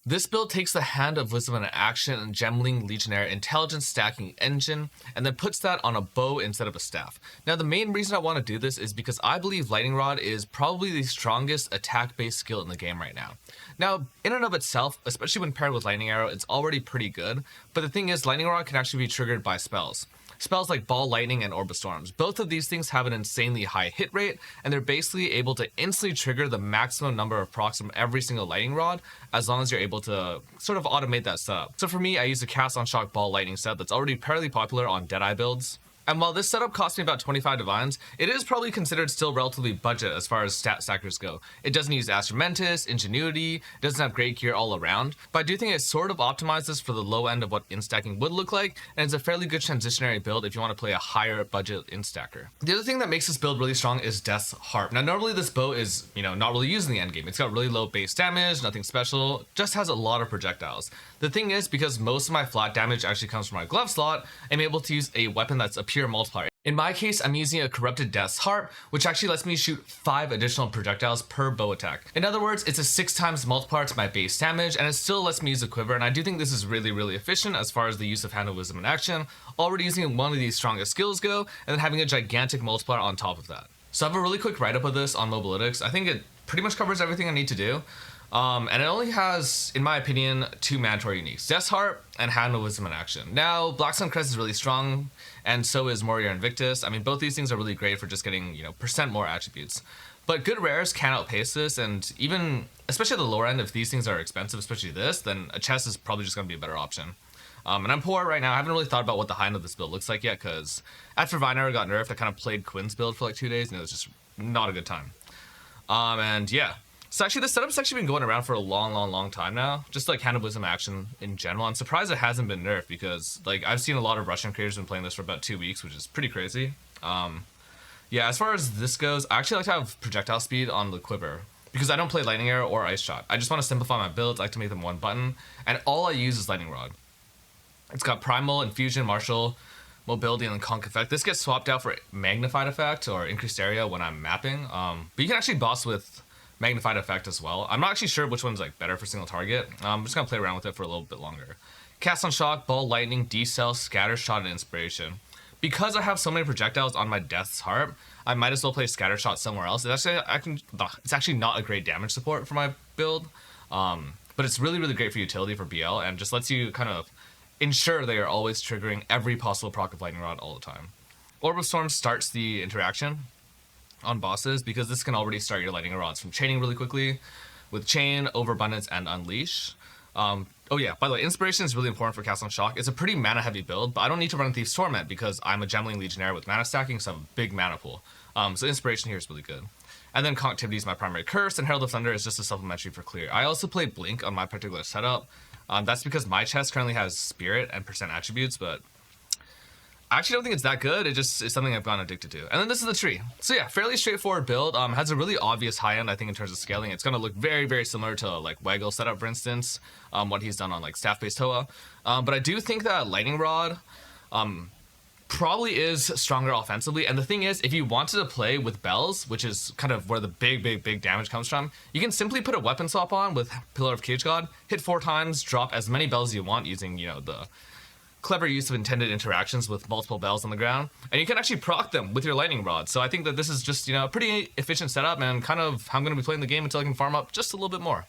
This build takes the Hand of Wisdom and Action and Gemling Legionnaire intelligence stacking engine and then puts that on a bow instead of a staff. Now the main reason I want to do this is because I believe Lightning Rod is probably the strongest attack based skill in the game right now. Now in and of itself, especially when paired with Lightning Arrow, it's already pretty good, but the thing is Lightning Rod can actually be triggered by spells. Spells like Ball Lightning and Orb of Storms. Both of these things have an insanely high hit rate, and they're basically able to instantly trigger the maximum number of procs from every single Lightning Rod, as long as you're able to sort of automate that setup. So for me, I use a Cast on Shock Ball Lightning set that's already fairly popular on Deadeye builds. And while this setup cost me about 25 divines, it is probably considered still relatively budget as far as stat stackers go. It doesn't use Astromentus, Ingenuity, doesn't have great gear all around, but I do think it sort of optimizes for the low end of what instacking would look like, and it's a fairly good transitionary build if you want to play a higher budget instacker. The other thing that makes this build really strong is Death's Harp. Now normally this bow is, not really used in the endgame. It's got really low base damage, nothing special, just has a lot of projectiles. The thing is, because most of my flat damage actually comes from my glove slot, I'm able to use a weapon that's a pure multiplier. In my case, I'm using a Corrupted Death's Harp, which actually lets me shoot 5 additional projectiles per bow attack. In other words, it's a 6 times multiplier to my base damage, and it still lets me use a quiver, and I do think this is really efficient as far as the use of Hand of Wisdom in action, already using one of these strongest skills go, and then having a gigantic multiplier on top of that. So I have a really quick write-up of this on Mobalytics. I think it pretty much covers everything I need to do. And it only has, in my opinion, 2 mandatory uniques, Death's Harp and Hand of Wisdom in action. Now, Black Sun Crest is really strong, and so is Warrior Invictus. I mean, both these things are really great for just getting, percent more attributes. But good rares can outpace this, and even, especially at the lower end, if these things are expensive, especially this, then a chest is probably just going to be a better option. And I'm poor right now. I haven't really thought about what the high end of this build looks like yet, because after Vine Arrow got nerfed, I kind of played Quinn's build for like 2 days, and it was just not a good time. And yeah. So actually, this setup's actually been going around for a long time now. Just like Hand of Wisdom action in general. I'm surprised it hasn't been nerfed because like I've seen a lot of Russian creators been playing this for about 2 weeks, which is pretty crazy. Yeah, as far as this goes, I actually like to have projectile speed on the quiver because I don't play Lightning Arrow or Ice Shot. I just want to simplify my builds. I like to make them one button, and all I use is Lightning Rod. It's got Primal, Infusion, Martial, Mobility, and then Conk Effect. This gets swapped out for Magnified Effect or Increased Area when I'm mapping. But you can actually boss with Magnified Effect as well. I'm not actually sure which one's like better for single target. I'm just gonna play around with it for a little bit longer. Cast on Shock, Ball Lightning, D-Cell, Scatter Shot, and Inspiration. Because I have so many projectiles on my Death's Harp, I might as well play Scatter Shot somewhere else. It's actually not a great damage support for my build, but it's really great for utility for BL and just lets you kind of ensure that you're always triggering every possible proc of Lightning Rod all the time. Orb of Storm starts the interaction on bosses because this can already start your Lightning Rods from chaining really quickly with Chain, Overabundance, and Unleash. Oh yeah, by the way, Inspiration is really important for Cast on Shock. It's a pretty mana heavy build, but I don't need to run Thief's Torment because I'm a Gemling Legionnaire with mana stacking, so I have a big mana pool. So Inspiration here is really good. And then Connectivity is my primary curse, and Herald of Thunder is just a supplementary for clear. I also play Blink on my particular setup. That's because my chest currently has Spirit and percent attributes, but I actually don't think it's that good. It just is something I've gotten addicted to. And then this is the tree. So yeah, fairly straightforward build. Has a really obvious high end, I think, in terms of scaling. It's going to look very similar to like Waggle setup, for instance, what he's done on like staff-based Hoa. But I do think that Lightning Rod probably is stronger offensively. And the thing is, if you wanted to play with bells, which is kind of where the big damage comes from, you can simply put a weapon swap on with Pillar of Cage God, hit 4 times, drop as many bells as you want using, the clever use of intended interactions with multiple bells on the ground, and you can actually proc them with your Lightning Rod. So I think that this is just, a pretty efficient setup and kind of how I'm going to be playing the game until I can farm up just a little bit more.